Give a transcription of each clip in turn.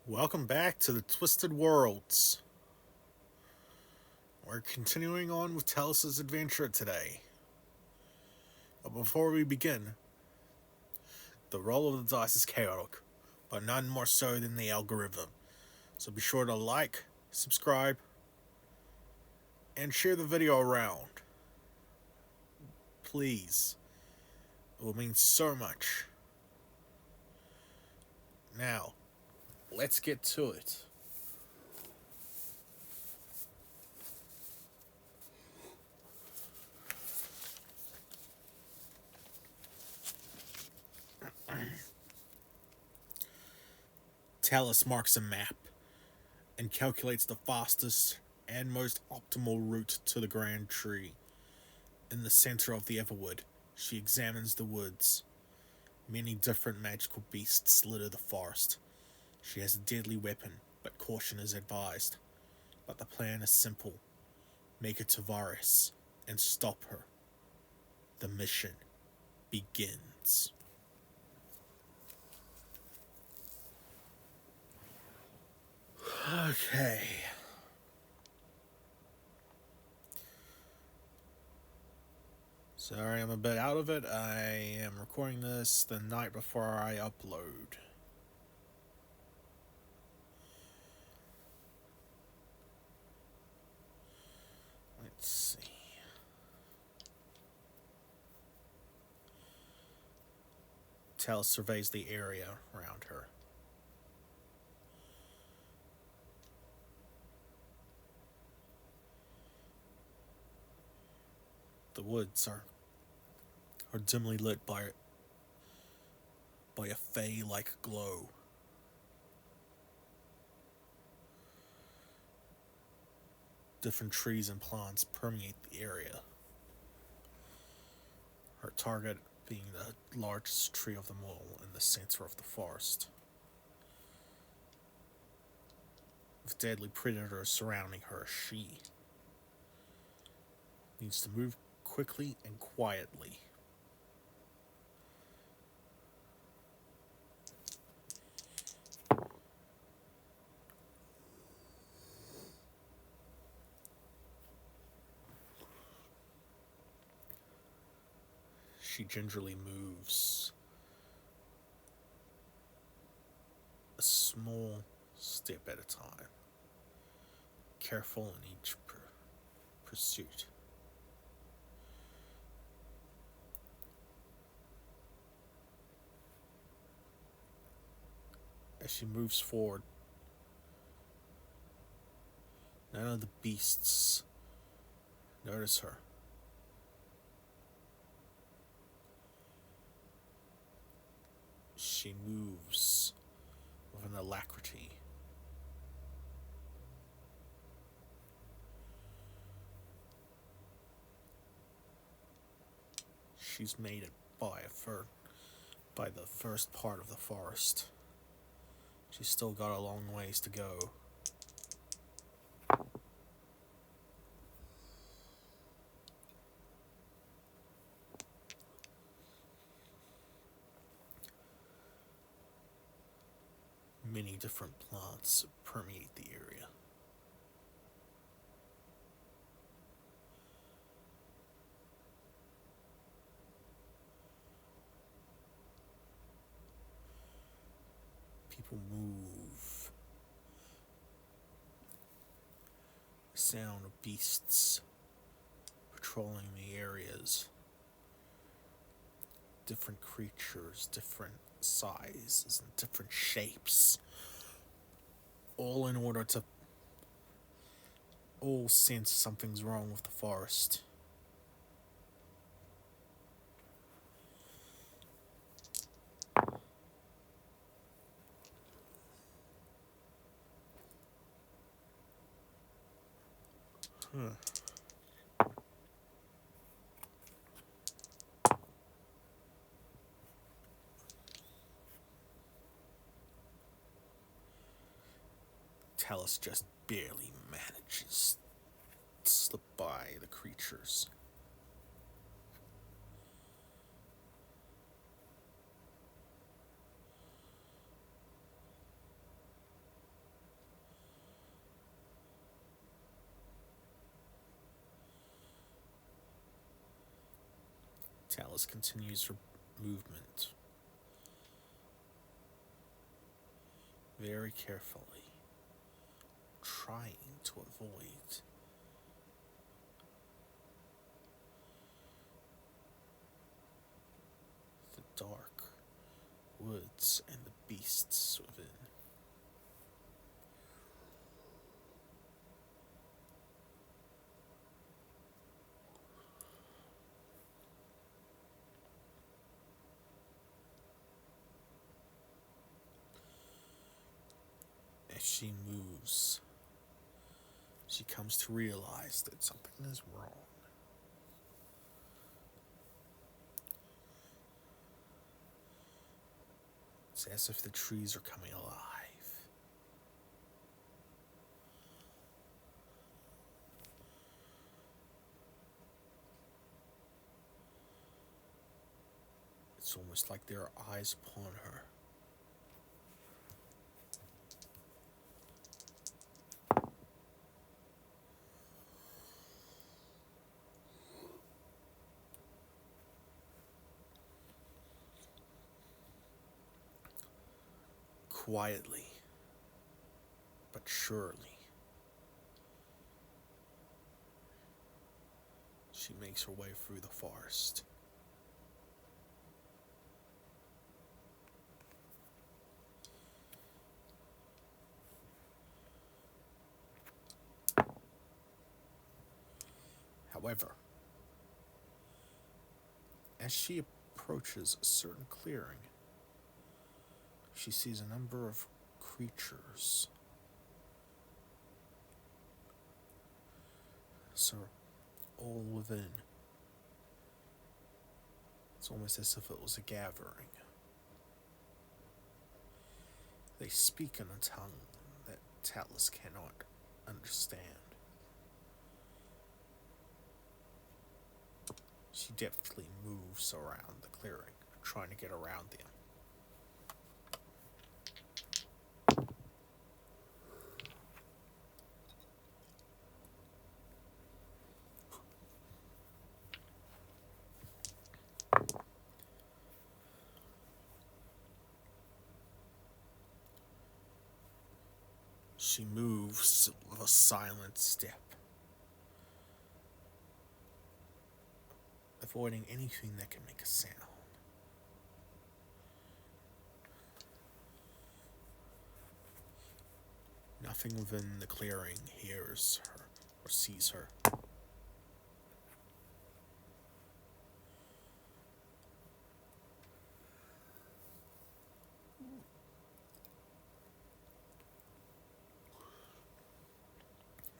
Welcome back to the Twisted Worlds. We're continuing on with Talis' adventure today. But before we begin, the roll of the dice is chaotic, but none more so than the algorithm. So be sure to like, subscribe, and share the video around. Please. It will mean so much. Now, let's get to it. Talis marks a map and calculates the fastest and most optimal route to the Grand Tree. In the center of the everwood, she examines the woods. Many different magical beasts litter the forest. She has a deadly weapon, but caution is advised. But the plan is simple. Make it to Varess and stop her. The mission begins. Okay. Sorry, I'm a bit out of it. I am recording this the night before I upload. Let's see. Talis surveys the area around her. The woods are dimly lit by a fey-like glow. Different trees and plants permeate the area. Her target being the largest tree of them all in the center of the forest. With deadly predators surrounding her, she needs to move quickly and quietly. She gingerly moves a small step at a time, careful in each pursuit. As she moves forward, none of the beasts notice her. She moves with an alacrity. She's made it by the first part of the forest. She's still got a long ways to go. Many different plants permeate the area. People move. The sound of beasts patrolling the areas. Different creatures, different sizes, and different shapes. All in order to all sense something's wrong with the forest. Talis just barely manages to slip by the creatures. Talis continues her movement very carefully, trying to avoid the dark woods and the beasts within. As she moves, she comes to realize that something is wrong. It's as if the trees are coming alive. It's almost like there are eyes upon her. Quietly, but surely, she makes her way through the forest. However, as she approaches a certain clearing, she sees a number of creatures. So, all within. It's almost as if it was a gathering. They speak in a tongue that Talis cannot understand. She deftly moves around the clearing, trying to get around them. She moves with a silent step, avoiding anything that can make a sound. Nothing within the clearing hears her or sees her.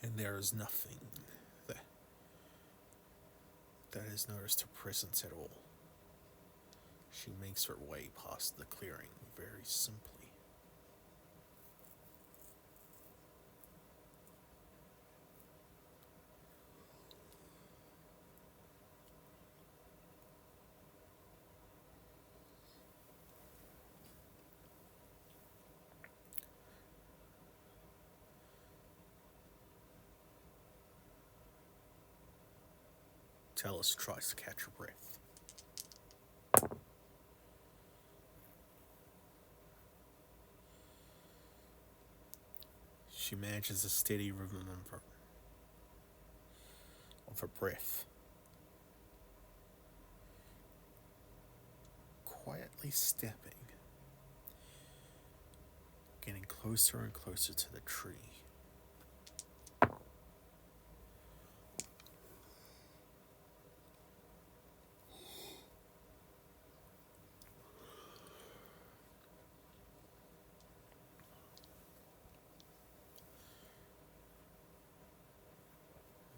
And there is nothing that has noticed her presence at all. She makes her way past the clearing very simply. Talis tries to catch her breath. She manages a steady rhythm of her breath, quietly stepping, getting closer and closer to the tree.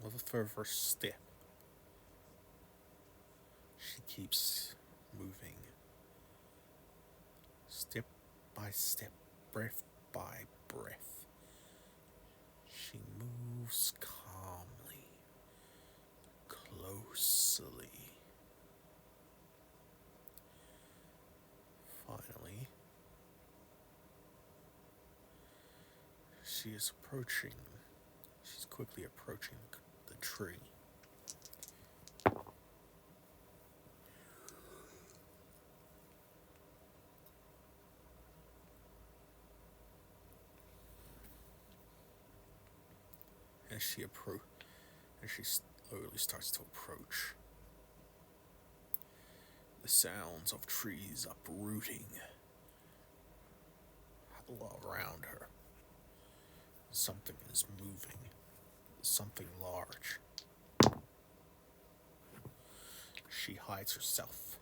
With a further step, she keeps moving, step by step, breath by breath. She moves calmly, closely. Finally, she's quickly approaching the tree. as she slowly starts to approach. The sounds of trees uprooting all around her. Something is moving. Something large. She hides herself.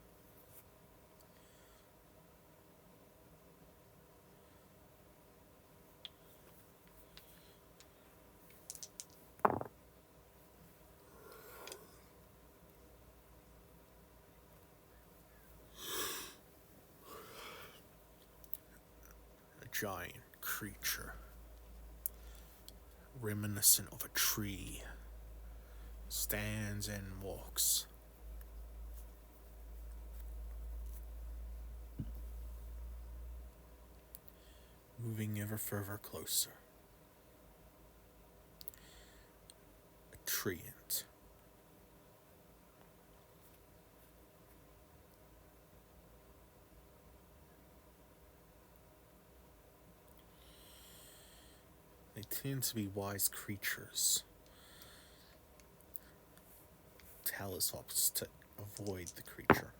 A giant creature, reminiscent of a tree, stands and walks. Moving ever further closer. A treant. They tend to be wise creatures. Talis opts to avoid the creature.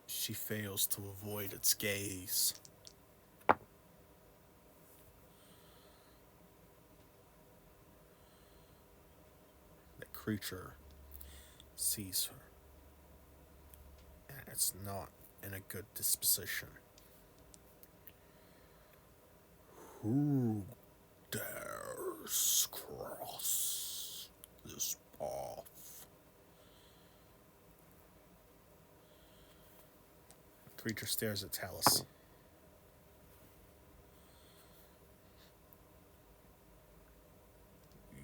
She fails to avoid its gaze. The creature sees her, and it's not in a good disposition. Who dares cross this path? The creature stares at Talis.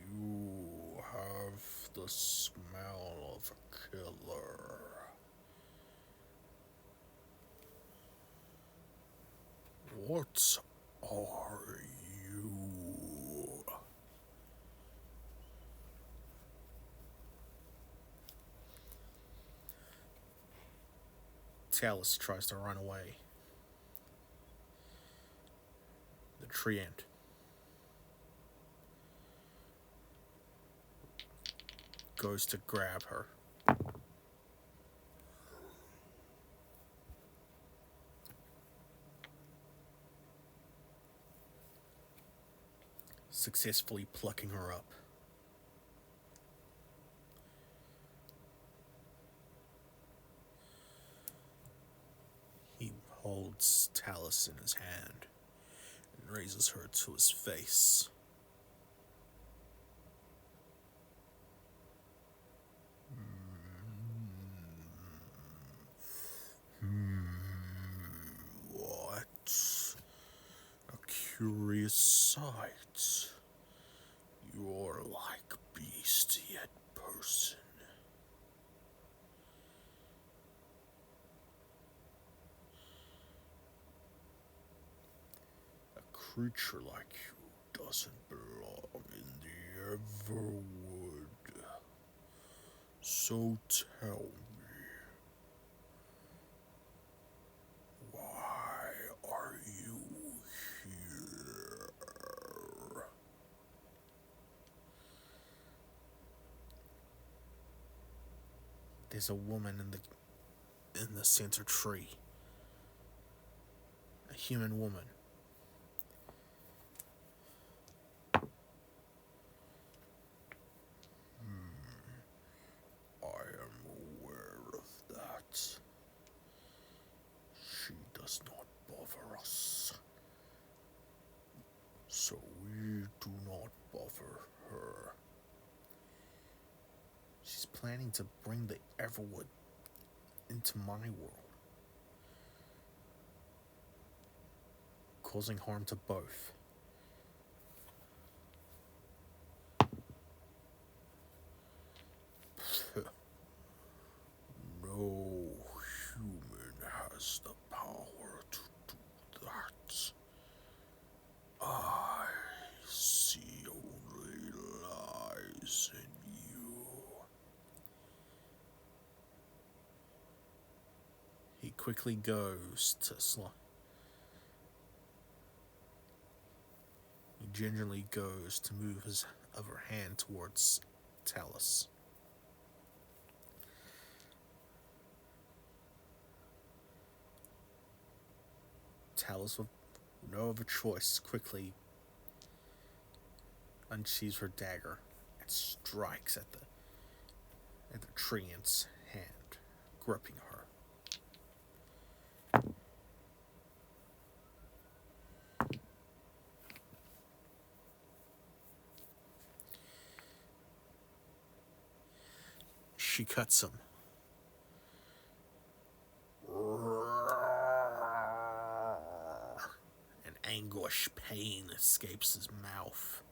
You have the smell of a killer. What are you? Talis tries to run away. The treant goes to grab her. Successfully plucking her up. He holds Talis in his hand and raises her to his face. What a curious sight. You're like beast yet person. A creature like you doesn't belong in the everwood. So tell me, why are you here? There's a woman in the center tree. A human woman. I am aware of that. She does not bother us. So we do not bother her. She's planning to bring the everwood into my world, causing harm to both. No human has the power to do that. I see only quickly goes to He gingerly goes to move his other hand towards Talis. Talis, with no other choice, quickly unsheathes her dagger and strikes at the treant's hand, gripping her. She cuts him. An anguish pain escapes his mouth.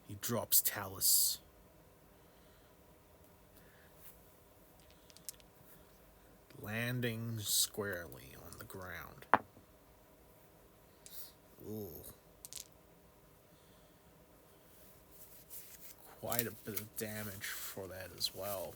He drops Talis, landing squarely on the ground. Ooh. Quite a bit of damage for that as well.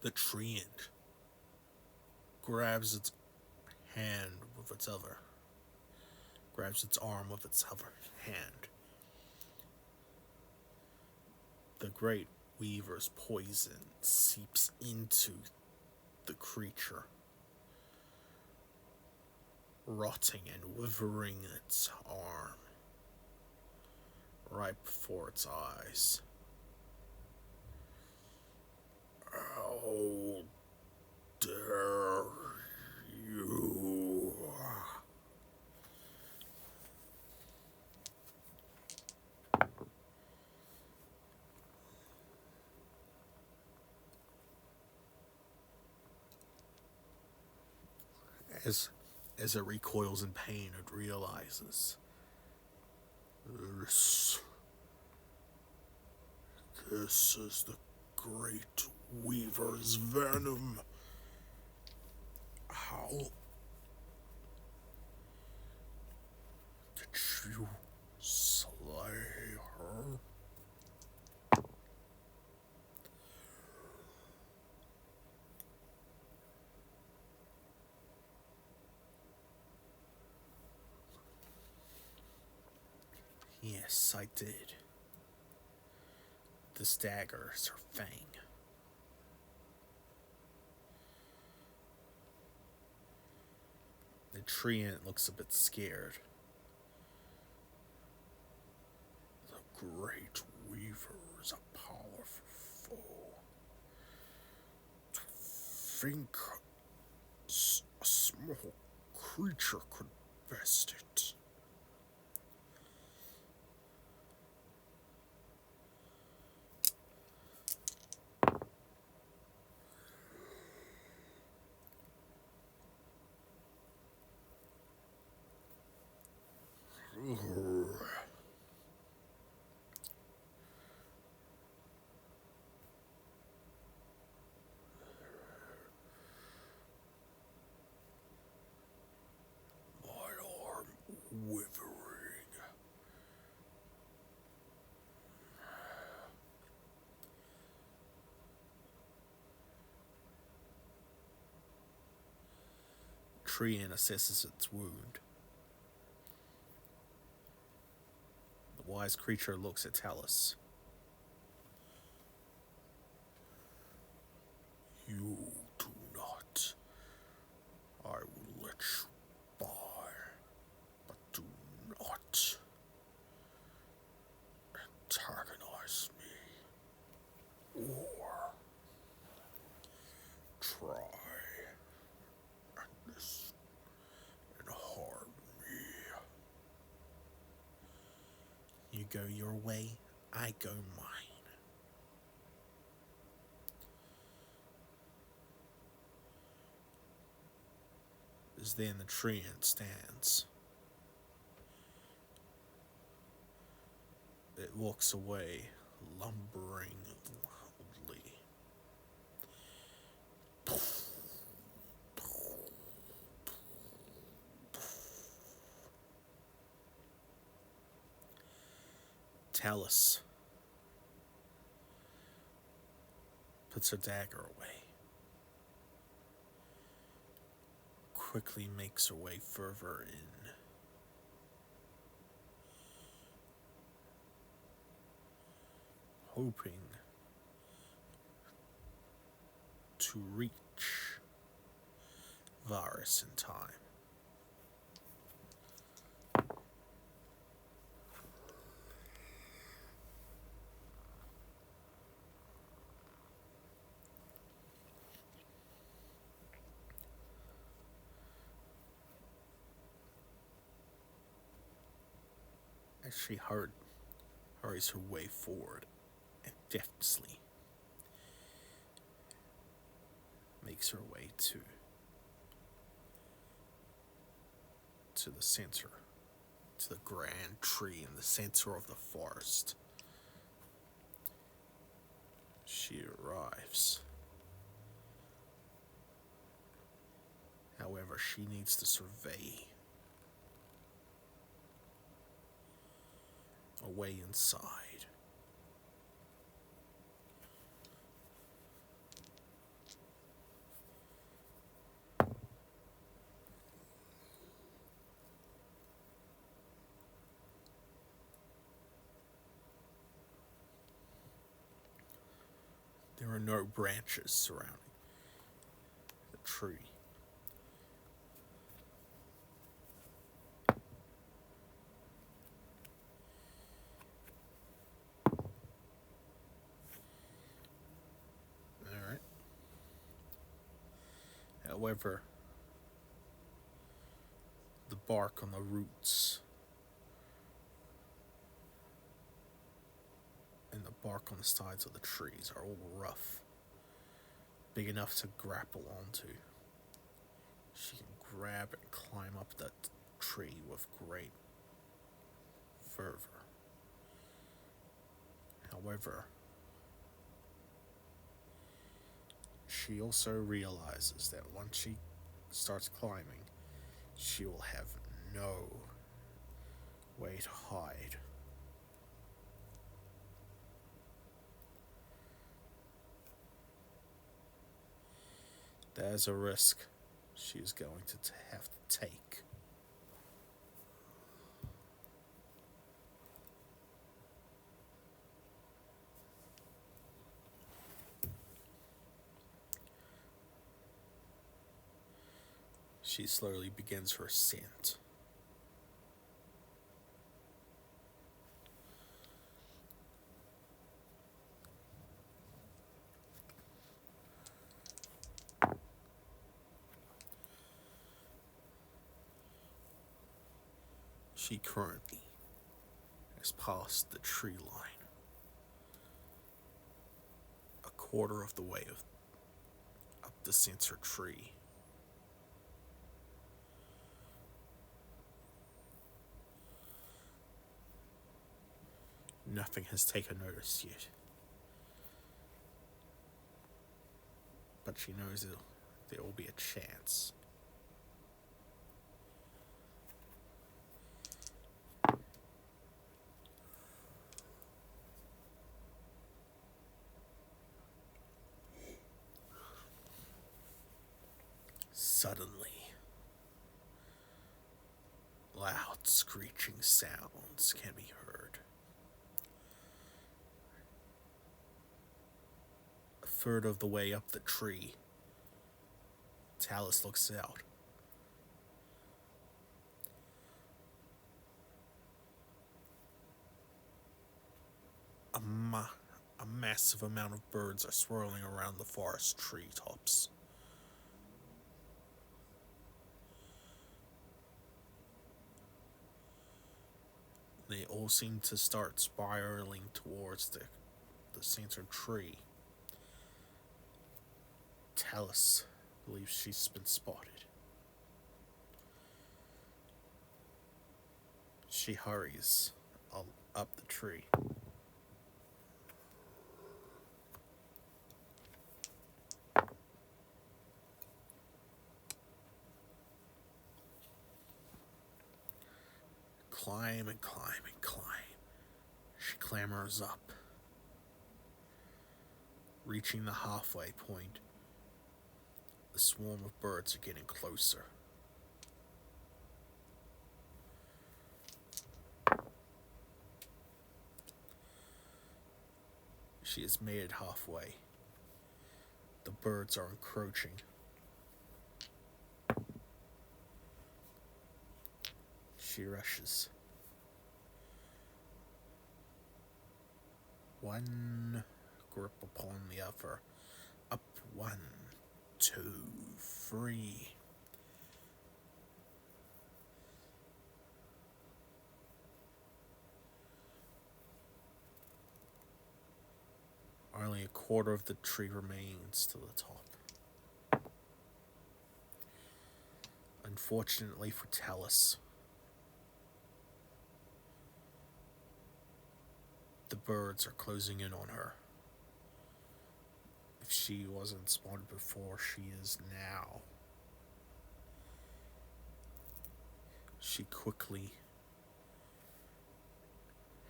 The treant grabs its hand with its other, grabs its arm with its other hand. The great weaver's poison seeps into the creature, rotting and withering its arm right before its eyes. How dare you? As it recoils in pain, it realizes this is the great weaver's venom. How did you slay her? Yes, I did. This dagger is her fang. The treant looks a bit scared. The great weaver is a powerful foe. To think a small creature could best it. My arm withering. Treant assesses its wound. The wise creature looks at Talis. You do not. I will let you by, but do not antagonize me or try and harm me. You go your way, I go mine. As then the treant stands. It walks away, lumbering loudly. Talis puts her dagger away, quickly makes her way further in. Hoping to reach Varess in time. As she hurries her way forward and deftly makes her way to the center, to the grand tree in the center of the forest. She arrives. However, she needs to survey a way inside. There are no branches surrounding the tree. Alright. However, the bark on the roots and the bark on the sides of the trees are all rough, big enough to grapple onto. She can grab and climb up that tree with great fervor. However, she also realizes that once she starts climbing, she will have no way to hide. There's a risk she's going to have to take. She slowly begins her ascent. She currently has passed the tree line, a quarter of the way up the center tree. Nothing has taken notice yet, but she knows there will be a chance. Suddenly, loud screeching sounds can be heard. A third of the way up the tree, Talis looks out. A massive amount of birds are swirling around the forest treetops. They all seem to start spiraling towards the center tree. Talis believes she's been spotted. She hurries up the tree. Climb and climb and climb. She clambers up. Reaching the halfway point, the swarm of birds are getting closer. She has made it halfway. The birds are encroaching. She rushes. One grip upon the other. Up, 1, 2, 3. Only a quarter of the tree remains to the top. Unfortunately for Talis, the birds are closing in on her. If she wasn't spotted before, she is now. She quickly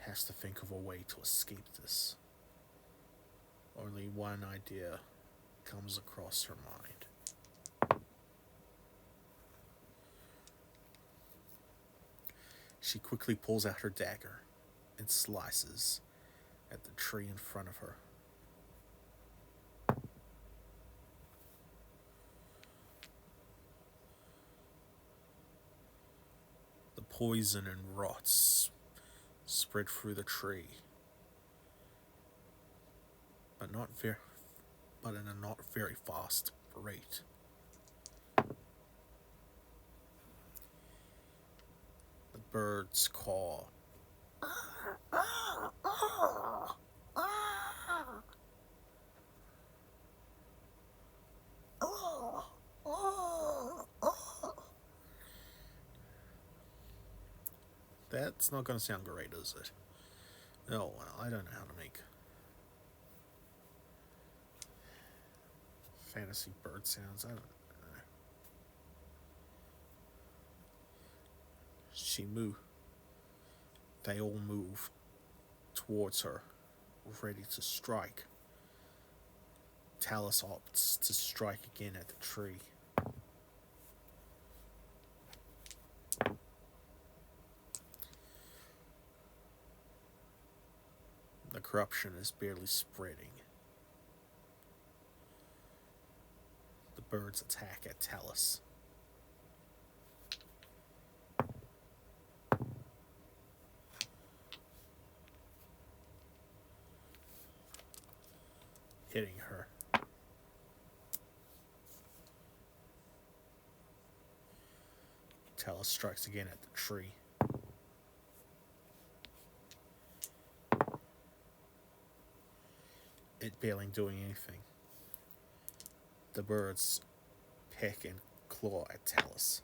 has to think of a way to escape this. Only one idea comes across her mind. She quickly pulls out her dagger and slices at the tree in front of her. The poison and rots spread through the tree, but in a not very fast rate. The birds caw. That's not going to sound great, is it? Oh, well, I don't know how to make fantasy bird sounds. I don't know. They all move towards her, ready to strike. Talis opts to strike again at the tree. The corruption is barely spreading. The birds attack at Talis. Hitting her. Talis strikes again at the tree. It barely doing anything. The birds peck and claw at Talis.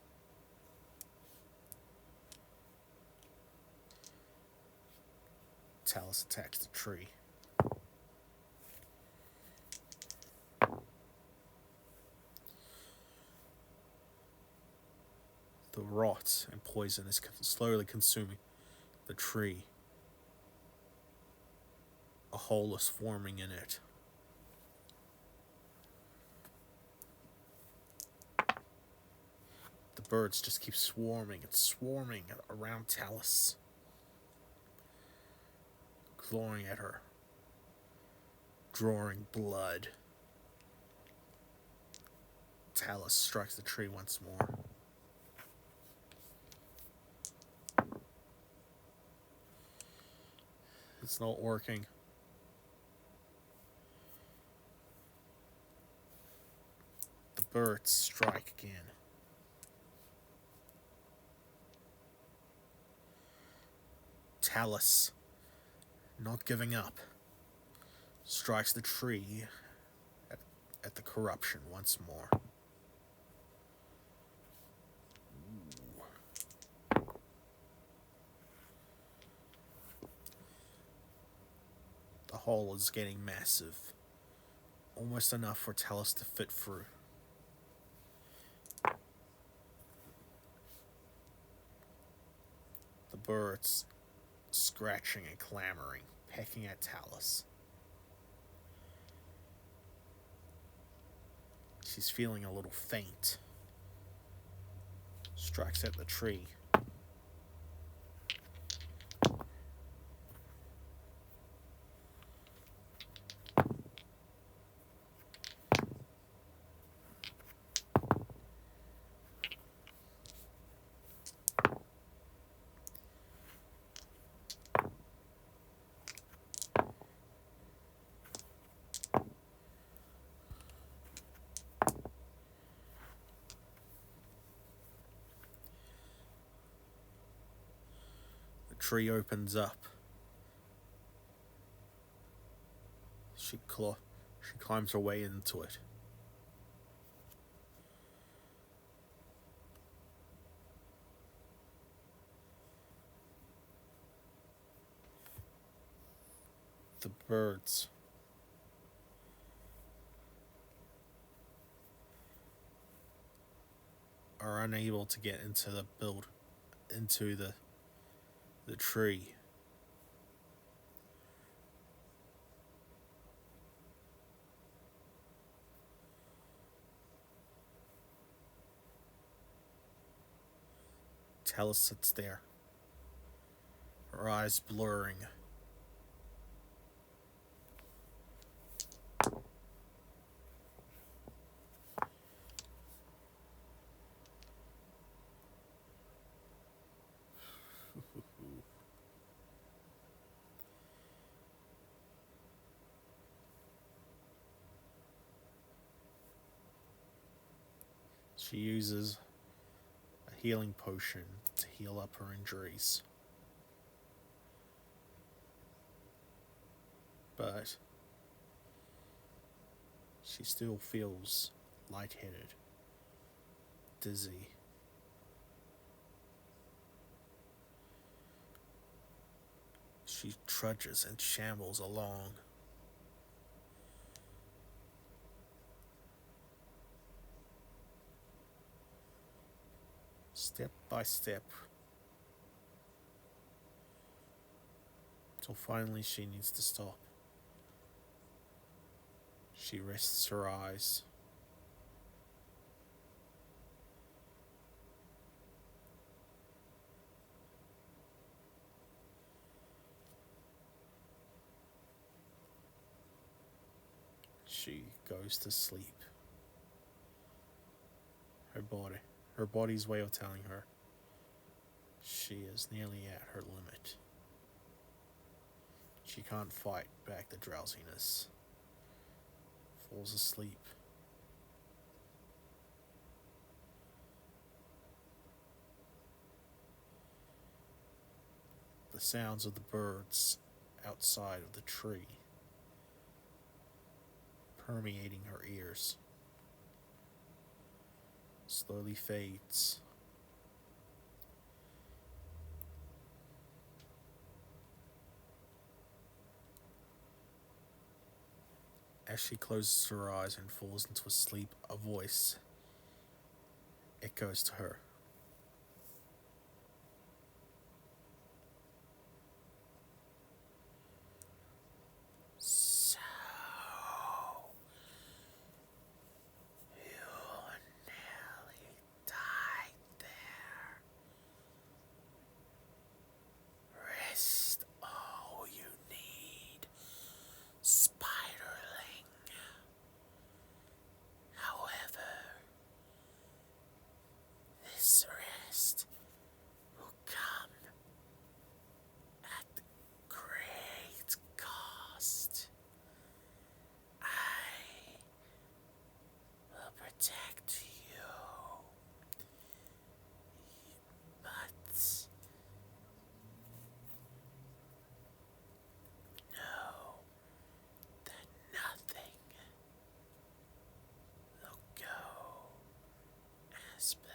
Talis attacks the tree. The rot and poison is slowly consuming the tree. A hole is forming in it. The birds just keep swarming and swarming around Talis, clawing at her, drawing blood. Talis strikes the tree once more. It's not working. The birds strike again. Talis, not giving up, strikes the tree at the corruption once more. The hole is getting massive, almost enough for Talis to fit through. The birds scratching and clamoring, pecking at Talis. She's feeling a little faint. Strikes at the tree. The tree opens up. She climbs her way into it. The birds are unable to get into the tree. Talis sits there, her eyes blurring. She uses a healing potion to heal up her injuries. But she still feels lightheaded, dizzy. She trudges and shambles along. Step by step. Till finally she needs to stop. She rests her eyes. She goes to sleep. Her body's way of telling her she is nearly at her limit. She can't fight back the drowsiness. Falls asleep. The sounds of the birds outside of the tree permeating her ears slowly fades. As she closes her eyes and falls into a sleep, a voice echoes to her. So, you nearly died there. Rest all you need, Spiderling. However, this rest will come at great cost. I will protect you, but know that nothing will go as planned.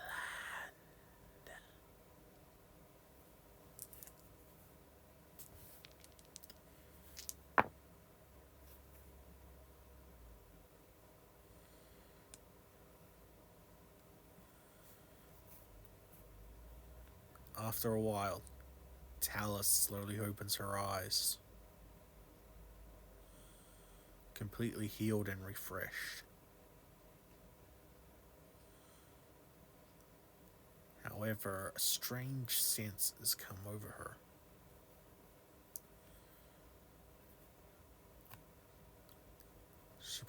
After a while, Talis slowly opens her eyes, completely healed and refreshed. However, a strange sense has come over her. She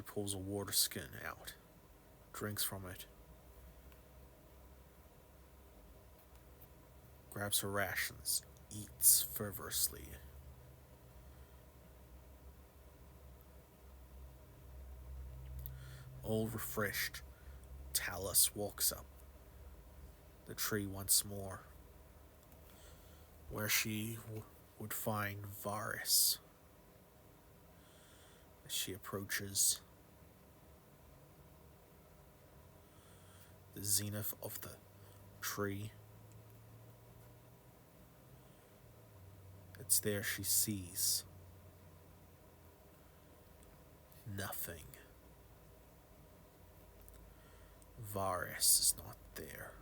pulls a water skin out, drinks from it, grabs her rations, eats fervorously. All refreshed, Talis walks up the tree once more, where she would find Varess. As she approaches the zenith of the tree, it's there she sees nothing. Varess is not there.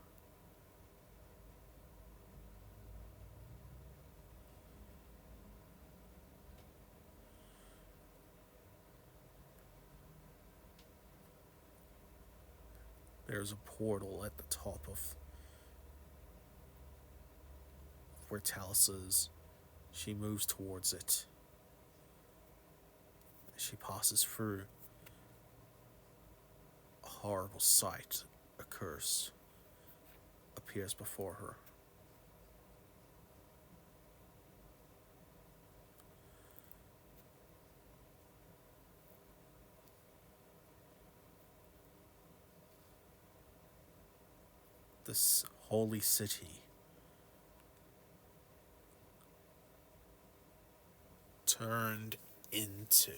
There's a portal at the top of where Talis is. She moves towards it. As she passes through, a horrible sight appears before her. This holy city turned into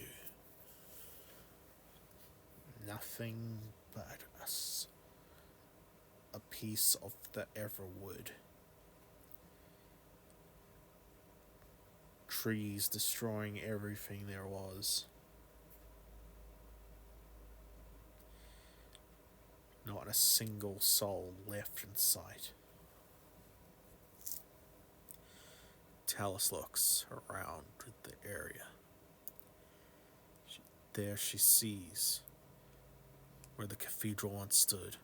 nothing but a piece of the everwood. Trees destroying everything there was. Not a single soul left in sight. Talis looks around the area. There she sees where the cathedral once stood.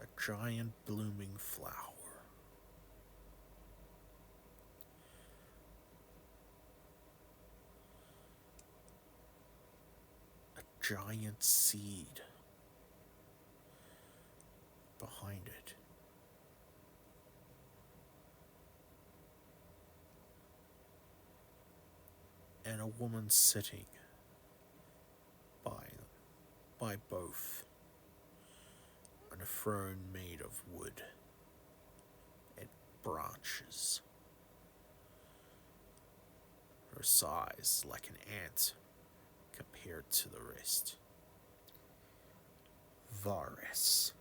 A giant blooming flower. A giant seed behind it. And a woman sitting by both on a throne made of wood and branches. Her size like an ant compared to the rest. Varess.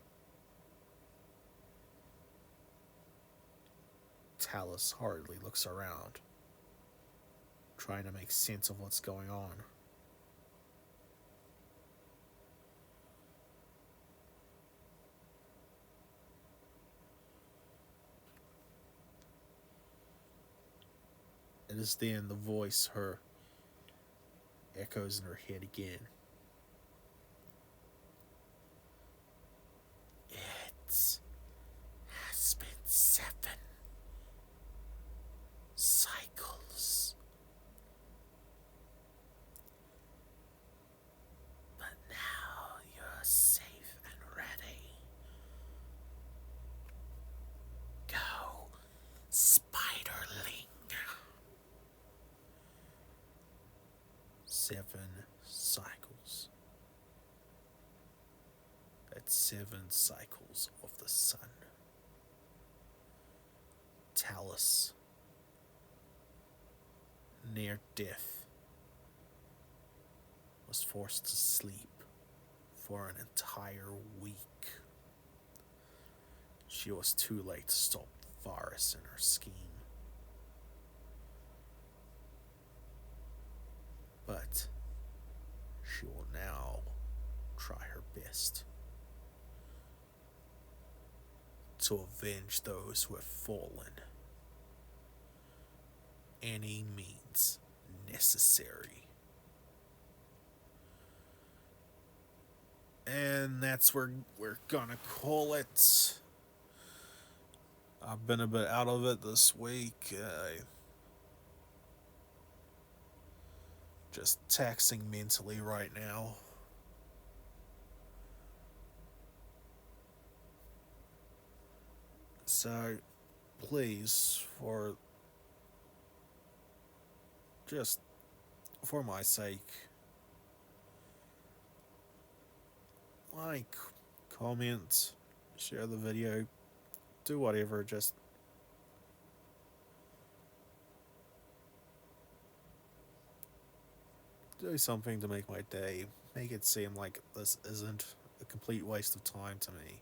Talis hardly looks around, trying to make sense of what's going on. It is then the voice echoes in her head again. It has been 7 cycles. But now you're safe and ready. Go, Spiderling. 7 cycles. That's 7 cycles of the sun. Talis, near death, was forced to sleep for an entire week. She was too late to stop Varess in her scheme. But she will now try her best to avenge those who have fallen. Any means necessary. And that's where we're gonna call it. I've been a bit out of it this week. Just taxing mentally right now. So, please, just for my sake, like, comment, share the video, do whatever, just do something to make my day. Make it seem like this isn't a complete waste of time to me.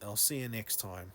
I'll see you next time.